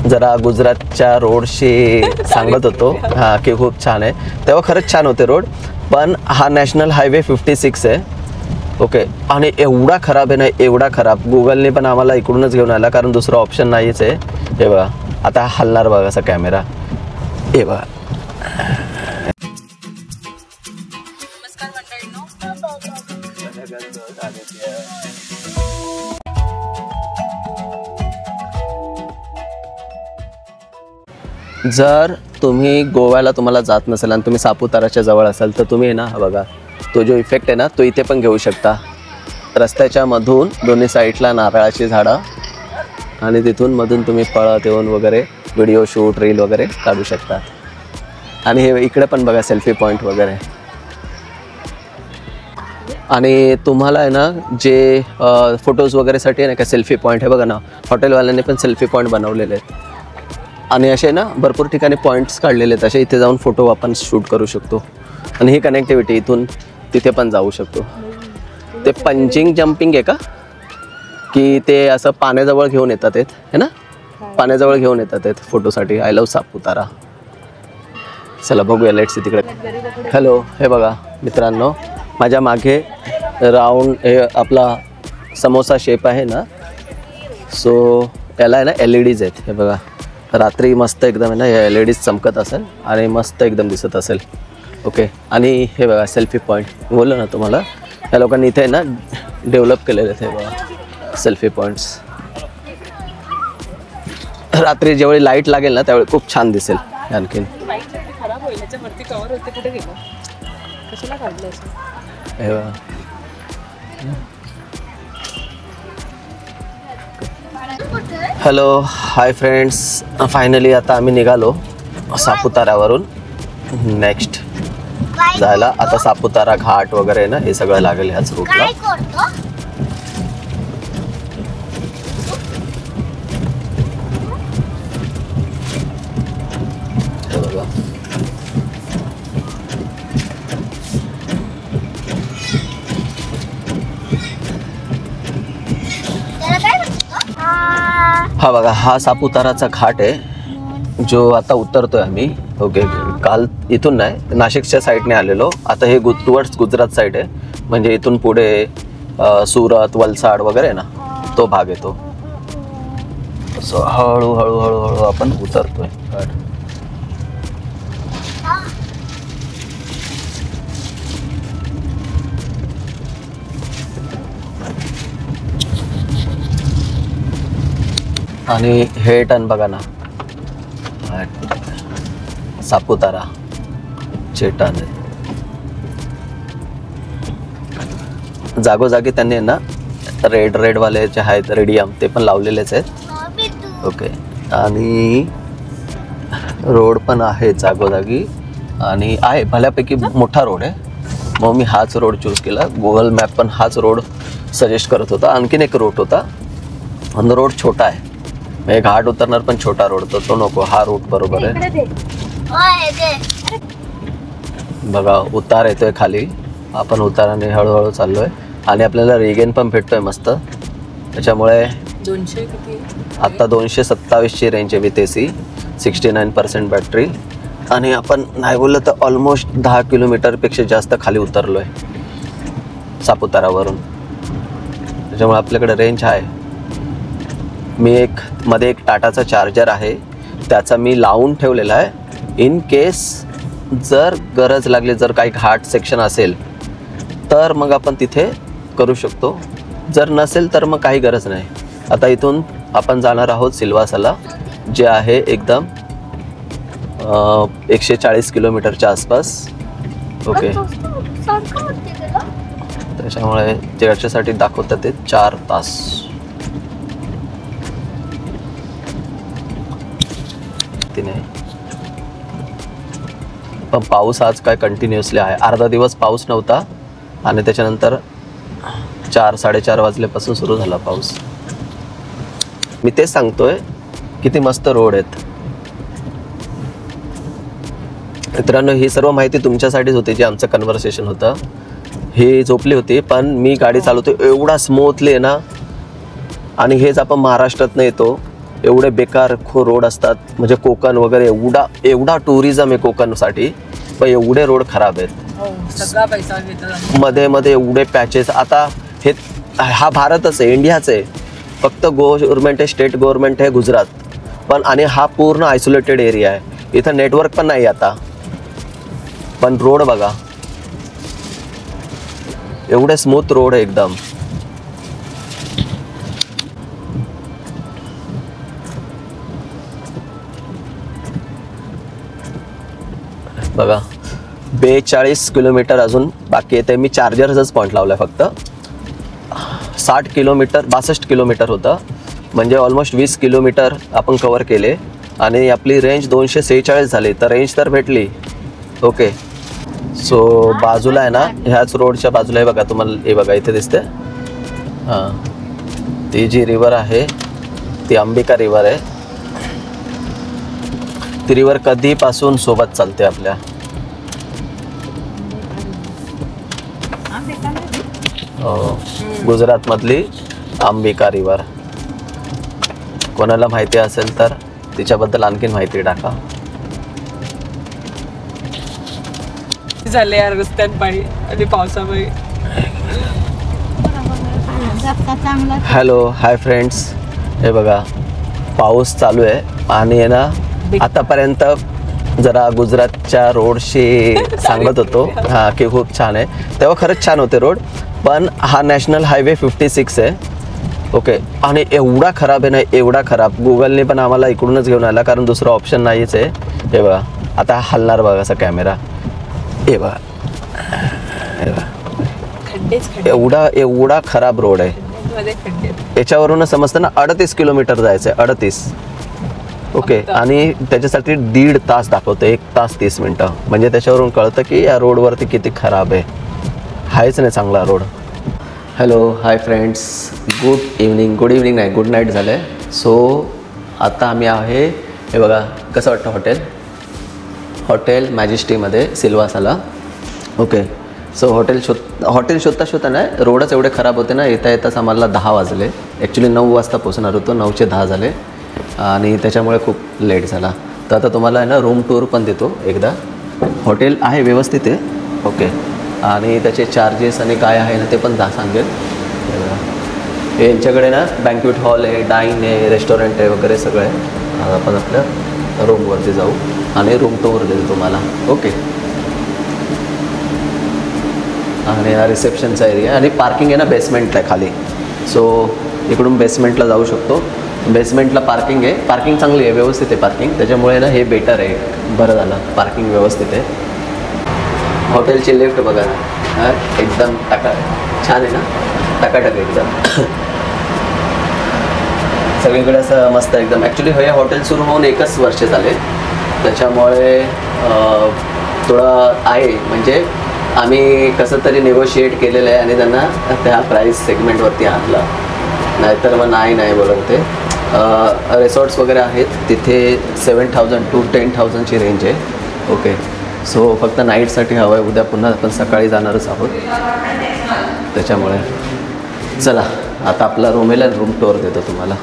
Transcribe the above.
जरा गुजरातच्या रोडशी सांगत होतो हां की खूप छान आहे, तेव्हा खरंच छान होते रोड. पण हा नॅशनल हायवे 56 आहे. ओके, आणि एवढा खराब आहे ना, एवढा खराब. गुगलने पण आम्हाला इकडूनच घेऊन आला, कारण दुसरं ऑप्शन नाहीच आहे. हे बघा, आता हलणार बघा असा कॅमेरा. हे बघा. जर तुम्ही गोव्याला तुम्हाला जात नसेल आणि तुम्ही सापुताराच्या जवळ असाल तर तुम्ही ना बघा, तो जो इफेक्ट आहे ना तो इथे पण घेऊ शकता. रस्त्याच्या मधून दोन्ही साईडला नारळाची झाडं आणि तिथून मधून तुम्ही पळत येऊन वगैरे व्हिडिओ शूट रील वगैरे काढू शकता. आणि हे इकडे पण बघा सेल्फी पॉईंट वगैरे. आणि तुम्हाला आहे ना जे फोटोज वगैरेसाठी आहे ना का सेल्फी पॉईंट हे बघा ना, हॉटेलवाल्यांनी पण सेल्फी पॉईंट बनवलेले आहेत. आणि असे ना भरपूर ठिकाणी पॉईंट्स काढलेले आहेत, असे इथे जाऊन फोटो आपण शूट करू शकतो. आणि ही कनेक्टिव्हिटी इथून तिथे पण जाऊ शकतो. ते पंचिंग जम्पिंग आहे का की ते असं पाण्याजवळ घेऊन येतात आहेत है ना, पाण्याजवळ घेऊन येतात आहेत फोटोसाठी. I love Saputara. चला बघूया, लेट्स तिकडे. हॅलो, हे बघा मित्रांनो, माझ्या मागे राऊंड हे आपला समोसा शेप आहे ना, सो याला आहे ना LEDs आहेत. हे बघा, रात्री मस्त एकदम आहे ना या LEDs चमकत असेल आणि मस्त एकदम दिसत असेल. ओके, आणि हे बघा सेल्फी पॉईंट बोललो ना तुम्हाला, या लोकांनी इथे ना डेव्हलप केलेले आहेत. हे बघा सेल्फी पॉईंट्स. रात्री ज्यावेळी लाईट लागेल ना त्यावेळी खूप छान दिसेल. आणखीन हे बघा. हॅलो, हाय फ्रेंड्स, फायनली आता आम्ही निघालो सापुताऱ्यावरून नेक्स्ट जायला. आता सापुतारा घाट वगैरे ना हे सगळं लागेल ह्याच रूटला. हा बघा, हा सापुताराचा घाट आहे जो आता उतरतोय आम्ही. ओके, काल इथून नाही नाशिकच्या साईडने आलेलो, आता हे टुवर्ड्स गुजरात साईड आहे. म्हणजे इथून पुढे सुरत वलसाड वगैरे ना तो भाग येतो. सो हळू हळू हळू हळू आपण उतरतोय घाट. आणि हे टन बघा ना, सापुतारा चे टन आहे. जागोजागी त्यांनी ना रेड वाले जे आहेत रेडियम ते पण लावलेलेच आहेत. ओके, आणि रोड पण आहे जागोजागी आणि आहे भल्यापैकी मोठा रोड आहे. मग मी हाच रोड चूज केला. गुगल मॅप पण हाच रोड सजेस्ट करत होता. आणखीन एक रूट होता आणि रोड छोटा आहे, म्हणजे घाट उतरणार पण छोटा रोड, तर तो नको, हा रूट बरोबर आहे. बघा उतार येतोय खाली, आपण उताराने हळूहळू चाललोय आणि आपल्याला रिगेन पण भेटतोय मस्त. त्याच्यामुळे 200 किती आता 227ची रेंज आहे विथ AC, 69% बॅटरी. आणि आपण नाही बोललं तर ऑलमोस्ट 10 किलोमीटरपेक्षा जास्त खाली उतरलोय सापुतारावरून. त्याच्यामुळे आपल्याकडे रेंज आहे. मी मध्ये एक टाटाचा चार्जर आहे, त्याचा मी लावून ठेवलेला आहे. इन केस जर गरज लागली, जर काही घाट सेक्शन असेल तर मग आपण तिथे करू शकतो. जर नसेल तर मग काही गरज नाही. आता इथून आपण जाणार आहोत सिल्वासाला, जे आहे एकदम 140 किलोमीटरच्या आसपास. ओके, त्याच्यामुळे त्याच्यासाठी दाखवतात ते 4 तास. नाही पण पाऊस आज काय कंटिन्युअसली आहे. अर्धा दिवस पाऊस नव्हता आणि त्याच्यानंतर 4-4:30 वाजल्यापासून सुरू झाला पाऊस. मी तेच सांगतोय किती मस्त रोड आहेत मित्रांनो. ही सर्व माहिती तुमच्यासाठीच होती, जी आमचं कन्व्हर्सेशन होतं. ही झोपली होती पण मी गाडी चालवतो एवढा स्मूथली आहे ना. आणि हेच आपण महाराष्ट्रातनं येतो एवढे बेकार रोड असतात. म्हणजे कोकण वगैरे एवढा टुरिझम आहे कोकणसाठी, पण एवढे रोड खराब आहेत. सगळा पैसा घेतात मध्ये मध्ये एवढे पॅचेस. आता हा भारतच आहे, इंडियाच आहे. फक्त गव्हर्नमेंट आहे, स्टेट गव्हर्नमेंट आहे गुजरात पण, आणि हा पूर्ण आयसोलेटेड एरिया आहे. इथं नेटवर्क पण नाही आता. पण रोड बघा, एवढे स्मूथ रोड आहे एकदम. बघा 42 किलोमीटर अजून बाकी येते. मी चार्जरचाच पॉईंट लावला आहे फक्त. 60 किलोमीटर 62 किलोमीटर होतं, म्हणजे ऑलमोस्ट 20 किलोमीटर आपण कवर केले. आणि आपली रेंज 246 झाली, तर रेंज तर भेटली. ओके. सो बाजूला आहे ना, ह्याच रोडच्या बाजूला आहे बघा, तुम्हाला हे बघा इथे दिसते. हां, ती जी रिवर आहे ती अंबिका रिवर आहे. ती रिवर कधीपासून सोबत चालते आपल्या. गुजरातमधली अंबिका रिवर. कोणाला माहिती असेल तर तिच्याबद्दल आणखीन माहिती टाका. झाले यार रस्त्यात पाणी आणि पावसामुळे. Hello, hi friends. हे बघा पाऊस चालू आहे आणि आहे ना, आतापर्यंत जरा गुजरातच्या रोडशी सांगत होतो हां की खूप छान आहे. तेव्हा खरंच छान होते रोड, पण हा नॅशनल हायवे 56 आहे. ओके. आणि एवढा खराब आहे ना, एवढा खराब. गुगलने पण आम्हाला इकडूनच घेऊन आला, कारण दुसरा ऑप्शन नाहीच आहे. हे बघा आता हलणार बघा असा कॅमेरा. हे बघा, हे बघा एवढा खराब रोड आहे. याच्यावरूनच समजतं ना 38 किलोमीटर जायचं आहे. 38. ओके. आणि त्याच्यासाठी 1.5 तास दाखवतं, 1 तास 30 मिनटं. म्हणजे त्याच्यावरून कळतं की या रोडवरती किती खराब आहे. हायच नाही चांगला road. Hello, hi friends. Good evening नाही, गुड नाईट झालं आहे. सो आता आम्ही आहे, हे बघा कसं वाटतं हॉटेल मॅजेस्टीमध्ये सिल्वासाला. ओके. सो हॉटेल शोधता नाही, रोडच एवढे खराब होते ना, येताच आम्हाला 10 वाजले. ॲक्च्युली 9 वाजता पोचणार होतो, 9चे 10 झाले आणि त्याच्यामुळे खूप लेट झाला. तर आता तुम्हाला आहे ना रूम टूर पण देतो एकदा. हॉटेल आहे व्यवस्थित आहे. ओके. आणि त्याचे चार्जेस आणि काय आहे ना ते पण सांगेल. हे यांच्याकडे ना बँक्वेट हॉल आहे, डाईन आहे, रेस्टॉरंट आहे वगैरे सगळं आहे. आपण आपल्या रूमवरती जाऊ आणि रूम टूर देतो तुम्हाला. ओके. आणि हा रिसेप्शनचा एरिया आणि पार्किंग आहे ना बेसमेंटला आहे खाली. सो इकडून बेसमेंटला जाऊ शकतो. बेसमेंटला पार्किंग आहे, पार्किंग चांगली आहे, व्यवस्थित आहे पार्किंग. त्याच्यामुळे ना हे बेटर आहे, बरं झालं पार्किंग व्यवस्थित आहे. हॉटेलची लिफ्ट बघा ना, एकदम छान आहे ना, टकाटक एकदम. सगळीकडे असं मस्त एकदम. ॲक्च्युली हे हॉटेल सुरू होऊन 1च वर्ष झाले, त्याच्यामुळे थोडं आहे. म्हणजे आम्ही कसं तरी निगोशिएट केलेलं आहे आणि त्यांना त्या प्राईस सेगमेंटवरती आणलं, नाहीतर मग नाही बोलत ते. रिसॉर्ट्स वगैरे आहेत तिथे 7,000 to 10,000ची रेंज आहे. ओके. सो फक्त नाईटसाठी हवं आहे. उद्या पुन्हा आपण सकाळी जाणारच आहोत, त्याच्यामुळे चला आता आपला रूम टूर देतो तुम्हाला.